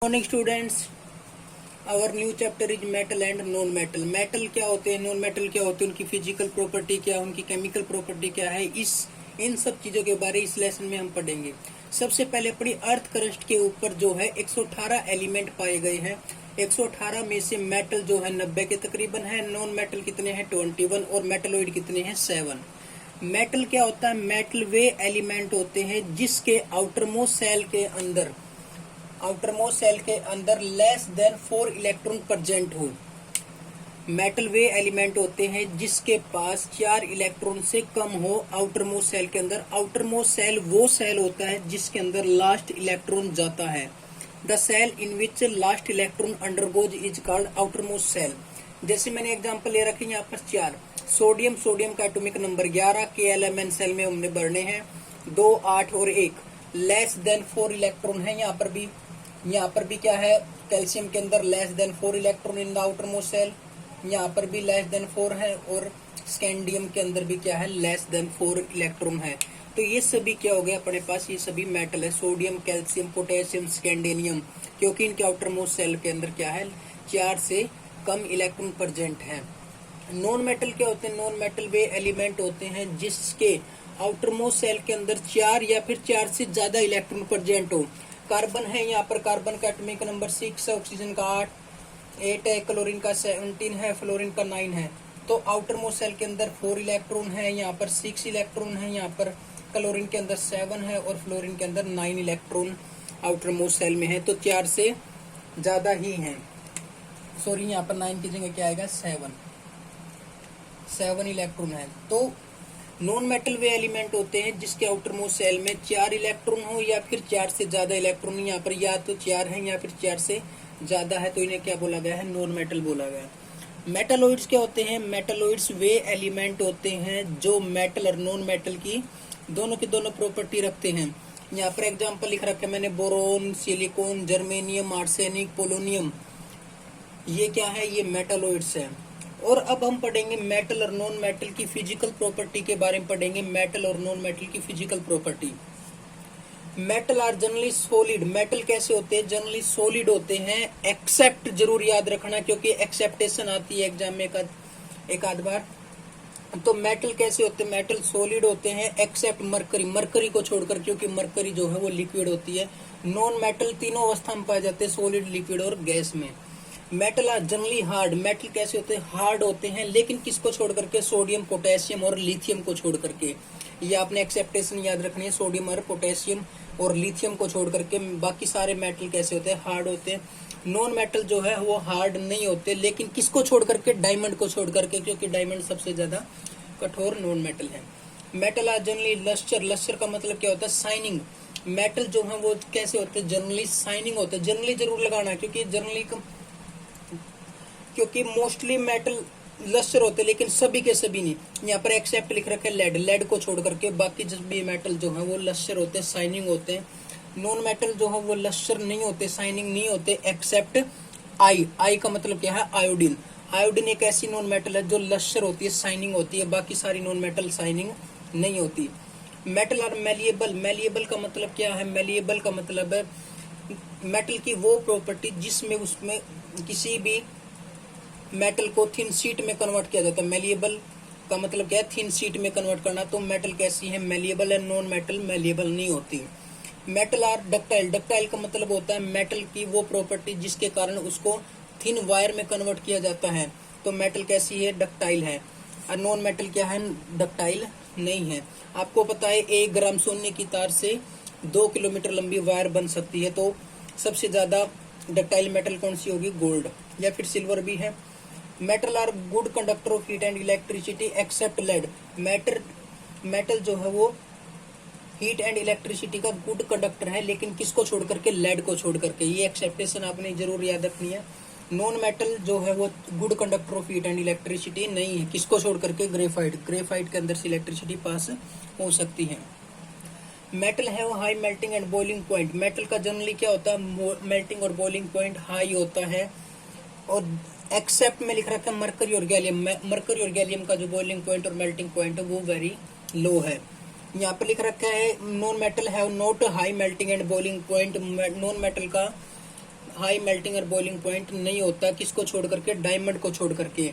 Morning students, our new chapter is metal and non metal. Metal क्या होते हैं, non metal क्या होते हैं, उनकी फिजिकल प्रॉपर्टी क्या है, उनकी केमिकल प्रॉपर्टी क्या है, इन सब चीजों के बारे इस लेसन में हम पढ़ेंगे। सबसे पहले अपनी अर्थ क्रस्ट के ऊपर जो है 118 एलिमेंट पाए गए हैं। 118 में से मेटल जो है 90 के तकरीबन है, नॉन मेटल कितने हैं 21 और मेटलॉइड कितने हैं 7। मेटल क्या होता है, मेटल वे एलिमेंट होते हैं जिसके आउटरमोस्ट सेल के अंदर लेस देन 4 इलेक्ट्रॉन प्रेजेंट हो। मेटल वे एलिमेंट होते हैं जिसके पास 4 इलेक्ट्रॉन से कम हो आउटरमोस्ट सेल के अंदर। आउटरमोस्ट सेल वो सेल होता है जिसके अंदर लास्ट इलेक्ट्रॉन जाता है। The shell in which last electron undergoes is called outermost shell. जैसे मैंने एग्जांपल ले रखे यहाँ पर 4 सोडियम का एटॉमिक नंबर 11 KLMN सेल में हमने भरने हैं 2, 8 और 1। लेस देन 4 इलेक्ट्रॉन है। यहाँ पर भी क्या है, कैल्शियम के अंदर less than 4 electron in the outermost shell. यहाँ पर भी लेस देन 4 है और स्कैंडियम के अंदर भी क्या है, लेस देन 4 इलेक्ट्रॉन है। तो ये सभी क्या हो गया अपने पास, ये सभी मेटल है, सोडियम, कैल्शियम, पोटेशियम, स्कैंडियम, क्योंकि इनके आउटरमोस्ट सेल के अंदर क्या है, 4 से कम इलेक्ट्रॉन प्रेजेंट है। नॉन मेटल क्या होते हैं, नॉन मेटल वे एलिमेंट होते हैं जिसके आउटरमोस्ट सेल के अंदर 4 या फिर 4 से ज्यादा इलेक्ट्रॉन प्रेजेंट हो। कार्बन है, यहाँ पर कार्बन का एटॉमिक नंबर 6 है, ऑक्सीजन का 8 है, क्लोरीन का 17 है, फ्लोरीन का 9 है। तो आउटरमोस्ट सेल के अंदर 4 इलेक्ट्रॉन है, यहाँ पर 6 इलेक्ट्रॉन है, यहाँ पर क्लोरीन के अंदर 7 है और फ्लोरीन के अंदर 9 इलेक्ट्रॉन आउटरमोस्ट सेल में है। तो 4 से ज्यादा ही है। सॉरी, यहाँ पर 9 की जगह क्या आएगा, 7 इलेक्ट्रॉन है। तो नॉन मेटल वे एलिमेंट होते हैं जिसके आउटरमोस्ट सेल में 4 इलेक्ट्रॉन हो या फिर 4 से ज्यादा इलेक्ट्रॉन। यहाँ पर या तो 4 है या फिर 4 से ज्यादा है, तो इन्हें क्या बोला गया है, नॉन मेटल बोला गया। मेटलॉइड्स क्या होते हैं, मेटलॉइड्स वे एलिमेंट होते हैं जो मेटल और नॉन मेटल की दोनों प्रॉपर्टी रखते हैं। यहाँ पर एग्जाम्पल लिख रखे मैंने, boron, silicon, germanium, arsenic, polonium, ये क्या है, ये मेटलॉइड्स है। और अब हम पढ़ेंगे मेटल और नॉन मेटल की फिजिकल प्रॉपर्टी के बारे में पढ़ेंगे। मेटल और नॉन मेटल की physical property. Metal are generally solid. Metal कैसे होते हैं, जनरली सॉलिड होते हैं, एक्सेप्ट, जरूर याद रखना क्योंकि एक्सेप्टेशन आती है एग्जाम में एक आध बार। तो मेटल कैसे होते हैं, मेटल सॉलिड होते हैं एक्सेप्ट मरकरी को छोड़कर, क्योंकि मरकरी जो है वो लिक्विड होती है। नॉन मेटल तीनों अवस्था में पाए जाते हैं, सॉलिड, लिक्विड और गैस में। Metal are generally hard. Metal कैसे होते हैं, हार्ड होते हैं, लेकिन किसको छोड़ करके, सोडियम, पोटेशियम और लिथियम को छोड़ करके। ये आपने एक्सेप्टेशन याद रखनी है, सोडियम और पोटेशियम और लिथियम को छोड़ करके बाकी सारे मेटल कैसे होते हैं, हार्ड होते हैं। नॉन मेटल जो है वो हार्ड नहीं होते, लेकिन किसको छोड़ करके, डायमंड को छोड़ करके, क्योंकि डायमंड सबसे ज्यादा कठोर नॉन मेटल है। Metal are generally lustre. Lustre का मतलब क्या होता है, शाइनिंग। मेटल जो है वो कैसे होते हैं, जनरली शाइनिंग होते हैं। जनरली जरूर लगाना क्योंकि मोस्टली मेटल लस्टर होते हैं, लेकिन सभी के सभी नहीं। यहाँ पर एक्सेप्ट लिख रखे लेड, लेड को छोड़ करके बाकी जिस भी मेटल जो है वो लस्टर होते हैं, शाइनिंग होते हैं। नॉन मेटल जो है वो लस्टर नहीं होते, शाइनिंग नहीं होते, एक्सेप्ट आई। आई का मतलब क्या है, आयोडीन। आयोडीन एक ऐसी नॉन मेटल है जो लस्टर होती है, शाइनिंग होती है, बाकी सारी नॉन मेटल शाइनिंग नहीं होती। Metal are malleable. मेलिएबल का मतलब क्या है, मेलिएबल का मतलब है मेटल की वो प्रॉपर्टी जिसमें उसमें किसी भी मेटल को थिन शीट में कन्वर्ट किया जाता है। मेलिएबल का मतलब क्या है, थिन शीट में कन्वर्ट करना। तो मेटल कैसी है, मेलिएबल है, नॉन मेटल मेलिएबल नहीं होती। Metal are ductile. डक्टाइल का मतलब होता है मेटल की वो प्रॉपर्टी जिसके कारण उसको थिन वायर में कन्वर्ट किया जाता है। तो मेटल कैसी है, डक्टाइल है। और नॉन मेटल क्या है, डक्टाइल नहीं है। आपको पता है 1 ग्राम सोने की तार से 2 किलोमीटर लंबी वायर बन सकती है। तो सबसे ज्यादा डक्टाइल मेटल कौन सी होगी, गोल्ड या फिर सिल्वर भी है। Metal are good conductor of heat and electricity except lead. Metal जो है वो हीट एंड इलेक्ट्रिसिटी का गुड कंडक्टर है, लेकिन किसको छोड़ करके, लेड को छोड़ करके। ये एक्सेप्टेशन आपने जरूर याद रखनी है। नॉन मेटल जो है वो good conductor of heat and electricity नहीं है, किसको छोड़ करके, ग्रेफाइट। ग्रेफाइट के अंदर से इलेक्ट्रिसिटी पास हो सकती है। मेटल है वो high melting and boiling point. Metal का जनरली क्या होता है, मेल्टिंग और बॉइलिंग पॉइंट हाई होता है। और एक्सेप्ट में लिख रखा है मरकरी और गैलियम। मरकरी और गैलियम का जो बॉइलिंग पॉइंट और मेल्टिंग पॉइंट है वो वेरी लो है। यहाँ पर लिख रखा है non metal have not high melting and boiling point. Non metal का हाई मेल्टिंग और बॉइलिंग पॉइंट नहीं होता, किसको छोड़ करके, डायमंड को छोड़ करके।